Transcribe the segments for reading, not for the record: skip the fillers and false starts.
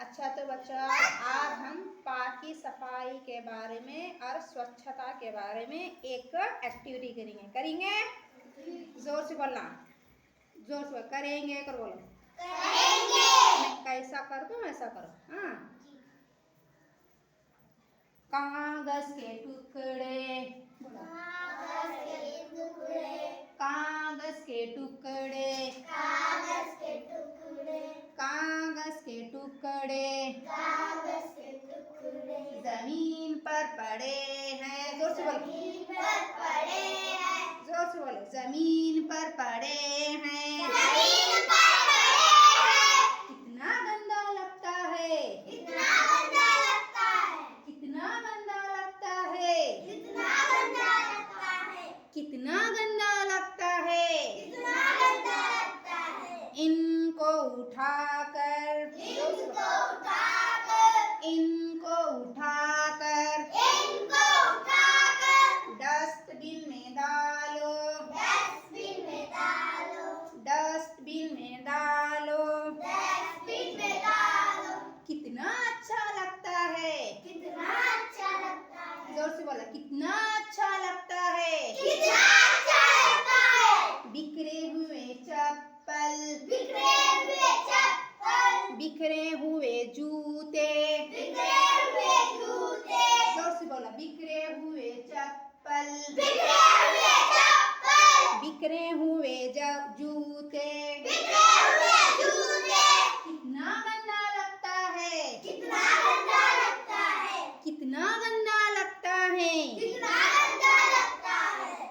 अच्छा तो बच्चा आज हम पाकी सफाई के बारे में और स्वच्छता के बारे में एक एक्टिविटी करेंगे। जोर से बोलना, जोर से करेंगे कर बोलो। करेंगे। मैं कैसा कर दूं ऐसा करो। हाँ, कागज के टुकड़े, कागज के टुकड़े, कागज के टुकड़े, कागज के टुकड़े, कागज के टुकड़े जमीन पर पड़े हैं। जोर से बोलो। जमीन पर पड़े हैं। जोर से बोलो। जमीन पर पड़े हैं। जमीन पर पड़े हैं। कितना गंदा लगता है। कितना गंदा लगता है। कितना गंदा लगता है। कितना गंदा लगता है। कितना गंदा लगता है। कितना गंदा लगता है। इनको उठाकर, इनको उठाकर, इनको उठाकर इनको उठाकर डस्टबिन में डालो, डस्टबिन में डालो, डस्टबिन में डालो। डस्टबिन में डालो। कितना अच्छा लगता है। कितना अच्छा लगता है। जोर से बोला। कितना अच्छा लगता है। कितना अच्छा लगता है। बिखरे हुए चप्पल, बिखरे हुए चप्पल, बिखरे हुए जूते। बिखरे हुए जूते, जोर से बोला। बिखरे हुए चप्पल, बिखरे हुए चप्पल, बिखरे हुए जूते। बिखरे हुए जूते कितना गंदा लगता है। कितना गंदा लगता है। कितना गंदा लगता है। कितना गंदा लगता है।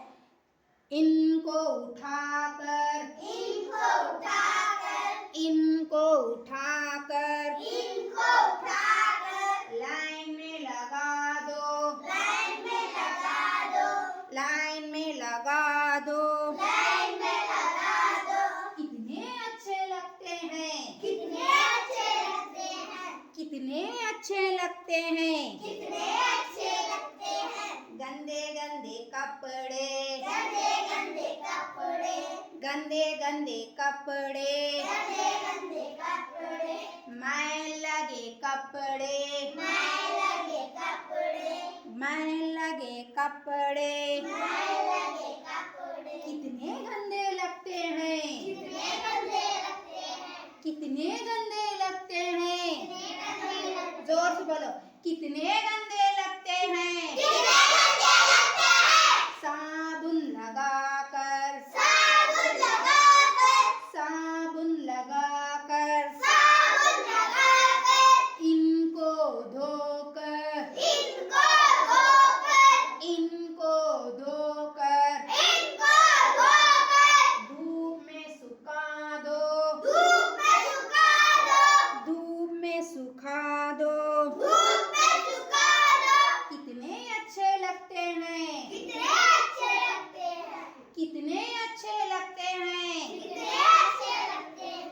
इनको उठाकर, इनको उठाकर, इनको उठाकर इनको उठाकर लाइन में लगा दो, लाइन में लगा दो, लाइन में लगा दो। लाइन में लगा दो। कितने अच्छे लगते हैं। कितने अच्छे लगते हैं। कितने अच्छे लगते हैं। कितने अच्छे लगते हैं। गंदे गंदे कपड़े, गंदे गंदे कपड़े, गंदे गंदे कपड़े, गंदे गंदे कपड़े, मैल लगे कपड़े, मैल लगे कपड़े, मैल लगे कपड़े। मैल लगे कपड़े कितने गंदे लगते हैं। कितने गंदे लगते हैं। कितने गंदे लगते हैं। कितने गंदे लगते जोर से बोलो। कितने गंदे लगते हैं। कितने गंदे लगते हैं। साबुन लगाकर, साबुन लगाकर, साबुन लगाकर साबुन लगाकर, इनको धोकर, इनको धोकर, इनको धोकर इनको धोकर धूप में सुखा दो, धूप में सुखा दो, धूप में सुखा दो। धूप में सुखा दो। कितने अच्छे लगते हैं। कितने अच्छे लगते हैं। कितने अच्छे लगते हैं। कितने अच्छे लगते हैं।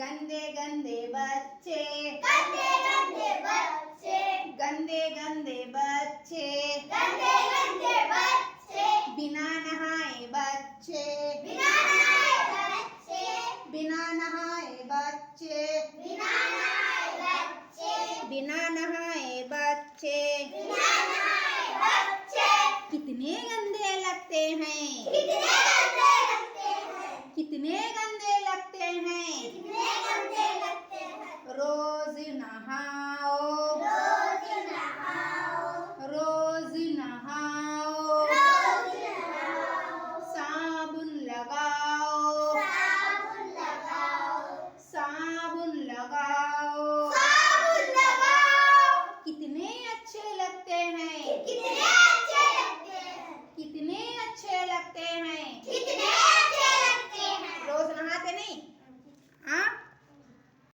गंदे गंदे बच्चे, गंदे गंदे बच्चे, गंदे गंदे बच्चे, गंदे गंदे बच्चे, बिना नहाए बच्चे, बिना नहाए बच्चे, बिना नहाए बच्चे, बिना नहाए बच्चे, बिना नहाए बच्चे। बिना नहाए बच्चे कितने गंदे लगते हैं। कितने गंदे लगते हैं। कितने गंदे लगते हैं। कितने गंदे लगते हैं। रोज नहा